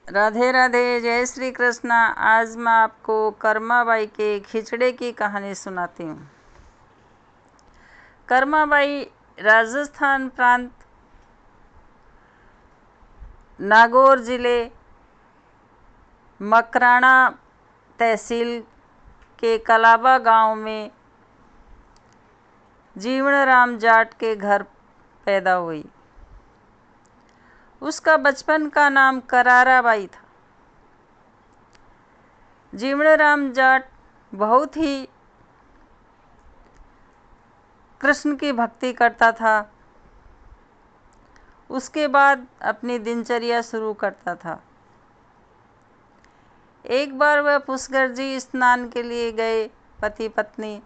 राधे राधे, जय श्री कृष्णा। आज मैं आपको कर्माबाई के खिचड़े की कहानी सुनाती हूँ। कर्माबाई राजस्थान प्रांत नागौर जिले मकराना तहसील के कलाबा गांव में जीवनराम जाट के घर पैदा हुई। उसका बचपन का नाम कराराबाई था। जीवनराम जाट बहुत ही कृष्ण की भक्ति करता था। उसके बाद अपनी दिनचर्या शुरू करता था। एक बार वह पुष्कर जी स्नान के लिए गए पति पत्नी,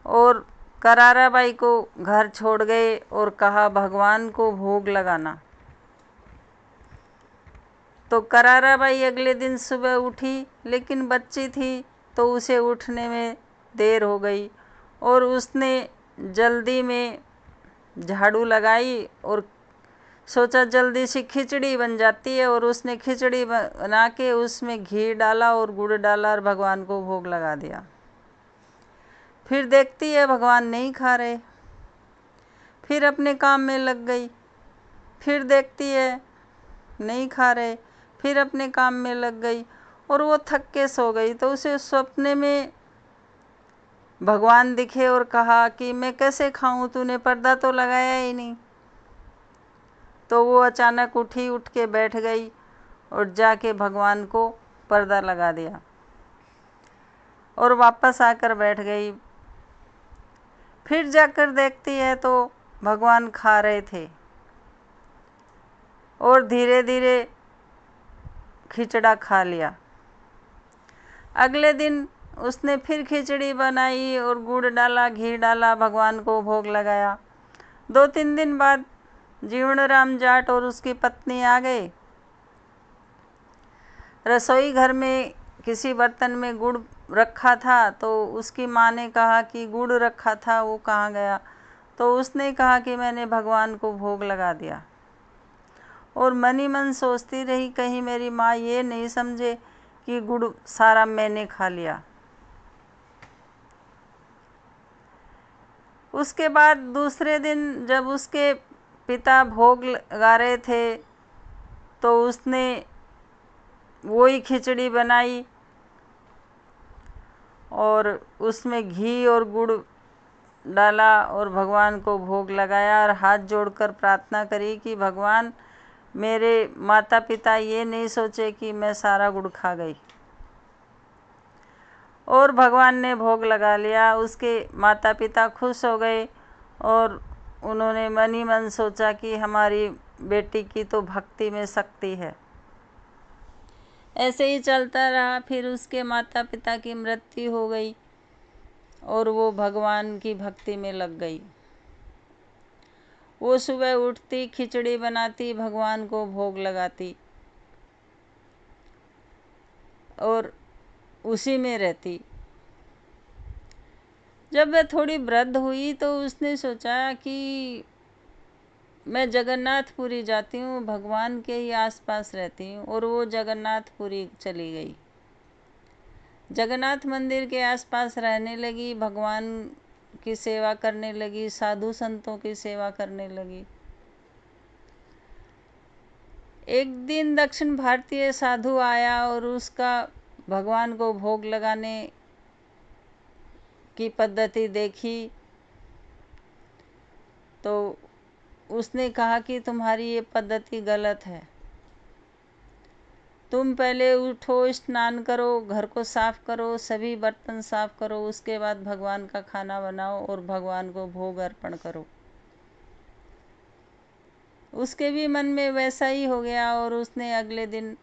और कराराबाई को घर छोड़ गए और कहा भगवान को भोग लगाना। तो कराराबाई अगले दिन सुबह उठी, लेकिन बच्ची थी तो उसे उठने में देर हो गई और उसने जल्दी में झाड़ू लगाई और सोचा जल्दी से खिचड़ी बन जाती है, और उसने खिचड़ी बना के उसमें घी डाला और गुड़ डाला और भगवान को भोग लगा दिया। फिर देखती है भगवान नहीं खा रहे। फिर अपने काम में लग गई। फिर देखती है नहीं खा रहे। फिर अपने काम में लग गई और वो थक के सो गई। तो उसे सपने में भगवान दिखे और कहा कि मैं कैसे खाऊं, तूने पर्दा तो लगाया ही नहीं। तो वो अचानक उठी, उठ के बैठ गई और जाके भगवान को पर्दा लगा दिया और वापस आकर बैठ गई। फिर जाकर देखती है तो भगवान खा रहे थे और धीरे धीरे खिचड़ा खा लिया। अगले दिन उसने फिर खिचड़ी बनाई और गुड़ डाला, घी डाला, भगवान को भोग लगाया। 2-3 दिन बाद जीवनराम जाट और उसकी पत्नी आ गए। रसोई घर में किसी बर्तन में गुड़ रखा था, तो उसकी माँ ने कहा कि गुड़ रखा था वो कहाँ गया। तो उसने कहा कि मैंने भगवान को भोग लगा दिया। और मन ही मन सोचती रही कहीं मेरी माँ ये नहीं समझे कि गुड़ सारा मैंने खा लिया। उसके बाद दूसरे दिन जब उसके पिता भोग लगा रहे थे तो उसने वही खिचड़ी बनाई और उसमें घी और गुड़ डाला और भगवान को भोग लगाया और हाथ जोड़कर प्रार्थना करी कि भगवान मेरे माता पिता ये नहीं सोचे कि मैं सारा गुड़ खा गई। और भगवान ने भोग लगा लिया। उसके माता पिता खुश हो गए और उन्होंने मन ही मन सोचा कि हमारी बेटी की तो भक्ति में शक्ति है। ऐसे ही चलता रहा। फिर उसके माता पिता की मृत्यु हो गई और वो भगवान की भक्ति में लग गई। वो सुबह उठती, खिचड़ी बनाती, भगवान को भोग लगाती और उसी में रहती। जब वह थोड़ी वृद्ध हुई तो उसने सोचा कि मैं जगन्नाथपुरी जाती हूँ, भगवान के ही आसपास रहती हूँ। और वो जगन्नाथपुरी चली गई। जगन्नाथ मंदिर के आसपास रहने लगी, भगवान की सेवा करने लगी, साधु संतों की सेवा करने लगी। एक दिन दक्षिण भारतीय साधु आया और उसका भगवान को भोग लगाने की पद्धति देखी तो उसने कहा कि तुम्हारी ये पद्धति गलत है। तुम पहले उठो, स्नान करो, घर को साफ करो, सभी बर्तन साफ करो, उसके बाद भगवान का खाना बनाओ और भगवान को भोग अर्पण करो। उसके भी मन में वैसा ही हो गया और उसने अगले दिन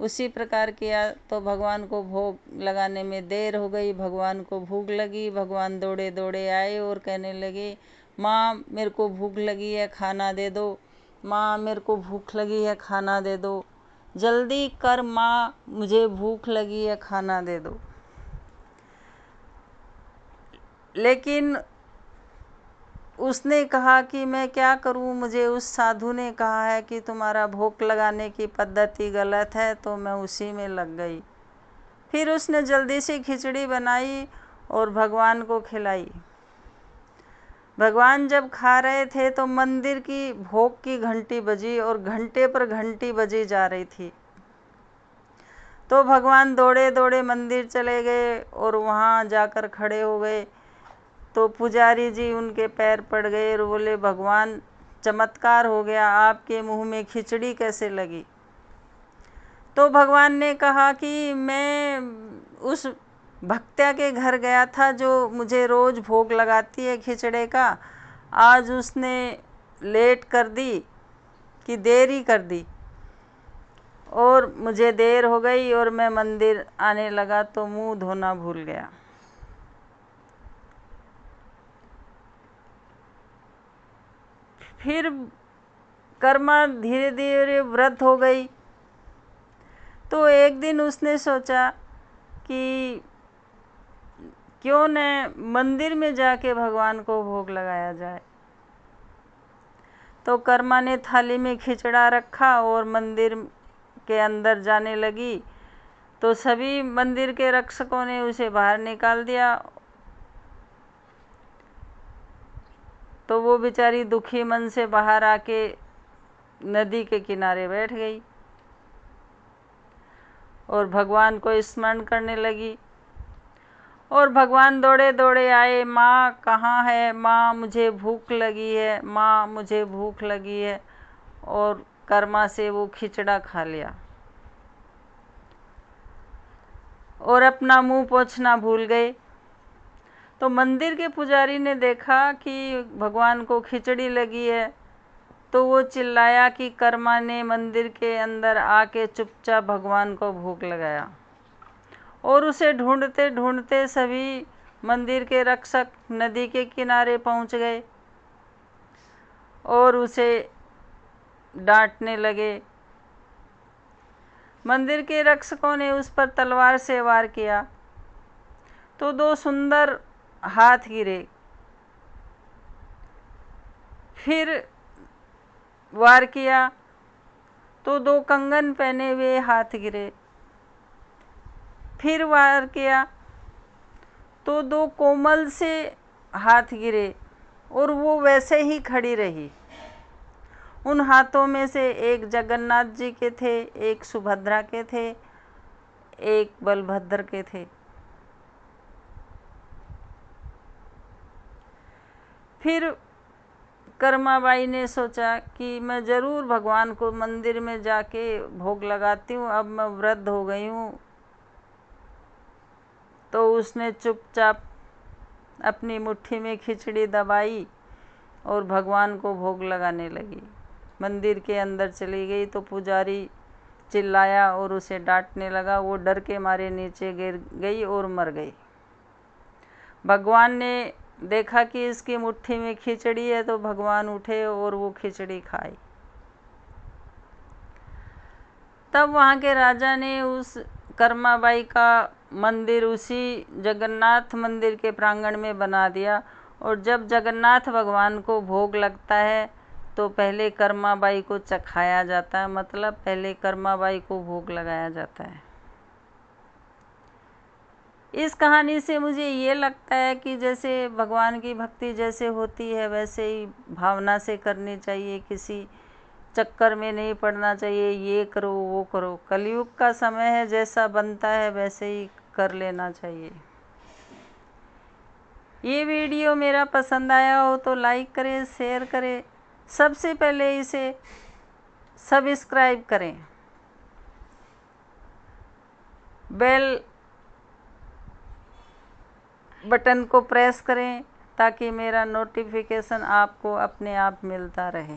उसी प्रकार किया। तो भगवान को भोग लगाने में देर हो गई। भगवान को भूख लगी। भगवान दौड़े दौड़े आए और कहने लगे, माँ मेरे को भूख लगी है, खाना दे दो। माँ मेरे को भूख लगी है, खाना दे दो। जल्दी कर माँ, मुझे भूख लगी है, खाना दे दो। लेकिन उसने कहा कि मैं क्या करूं, मुझे उस साधु ने कहा है कि तुम्हारा भोग लगाने की पद्धति गलत है, तो मैं उसी में लग गई। फिर उसने जल्दी से खिचड़ी बनाई और भगवान को खिलाई। भगवान जब खा रहे थे तो मंदिर की भोग की घंटी बजी और घंटे पर घंटी बजी जा रही थी। तो भगवान दौड़े दौड़े मंदिर चले गए और वहाँ जाकर खड़े हो गए। तो पुजारी जी उनके पैर पड़ गए और बोले, भगवान चमत्कार हो गया, आपके मुंह में खिचड़ी कैसे लगी? तो भगवान ने कहा कि मैं उस भक्त्या के घर गया था जो मुझे रोज़ भोग लगाती है खिचड़े का। आज उसने लेट कर दी कि देरी कर दी और मुझे देर हो गई और मैं मंदिर आने लगा तो मुंह धोना भूल गया। फिर कर्मा धीरे धीरे वृद्ध हो गई। तो एक दिन उसने सोचा कि क्यों न मंदिर में जाके भगवान को भोग लगाया जाए। तो कर्मा ने थाली में खिचड़ा रखा और मंदिर के अंदर जाने लगी। तो सभी मंदिर के रक्षकों ने उसे बाहर निकाल दिया। तो वो बेचारी दुखी मन से बाहर आके नदी के किनारे बैठ गई और भगवान को स्मरण करने लगी। और भगवान दौड़े दौड़े आए, माँ कहाँ है, माँ मुझे भूख लगी है, माँ मुझे भूख लगी है। और कर्मा से वो खिचड़ा खा लिया और अपना मुंह पोंछना भूल गए। तो मंदिर के पुजारी ने देखा कि भगवान को खिचड़ी लगी है। तो वो चिल्लाया कि कर्मा ने मंदिर के अंदर आके चुपचाप भगवान को भोग लगाया। और उसे ढूंढते ढूंढते सभी मंदिर के रक्षक नदी के किनारे पहुंच गए और उसे डांटने लगे। मंदिर के रक्षकों ने उस पर तलवार से वार किया तो 2 सुंदर हाथ गिरे। फिर वार किया तो 2 कंगन पहने हुए हाथ गिरे। फिर वार किया तो 2 कोमल से हाथ गिरे और वो वैसे ही खड़ी रही। उन हाथों में से एक जगन्नाथ जी के थे, एक सुभद्रा के थे, एक बलभद्र के थे। फिर कर्माबाई ने सोचा कि मैं ज़रूर भगवान को मंदिर में जाके भोग लगाती हूँ, अब मैं वृद्ध हो गई हूँ। तो उसने चुपचाप अपनी मुट्ठी में खिचड़ी दबाई और भगवान को भोग लगाने लगी। मंदिर के अंदर चली गई तो पुजारी चिल्लाया और उसे डांटने लगा। वो डर के मारे नीचे गिर गई और मर गई। भगवान ने देखा कि इसकी मुट्ठी में खिचड़ी है तो भगवान उठे और वो खिचड़ी खाई। तब वहाँ के राजा ने उस कर्माबाई का मंदिर उसी जगन्नाथ मंदिर के प्रांगण में बना दिया। और जब जगन्नाथ भगवान को भोग लगता है तो पहले कर्माबाई को चखाया जाता है, मतलब पहले कर्माबाई को भोग लगाया जाता है। इस कहानी से मुझे ये लगता है कि जैसे भगवान की भक्ति जैसे होती है वैसे ही भावना से करनी चाहिए, किसी चक्कर में नहीं पड़ना चाहिए, ये करो वो करो। कलयुग का समय है, जैसा बनता है वैसे ही कर लेना चाहिए। ये वीडियो मेरा पसंद आया हो तो लाइक करें, शेयर करें, सबसे पहले इसे सब्सक्राइब करें, बेल बटन को प्रेस करें ताकि मेरा नोटिफिकेशन आपको अपने आप मिलता रहे।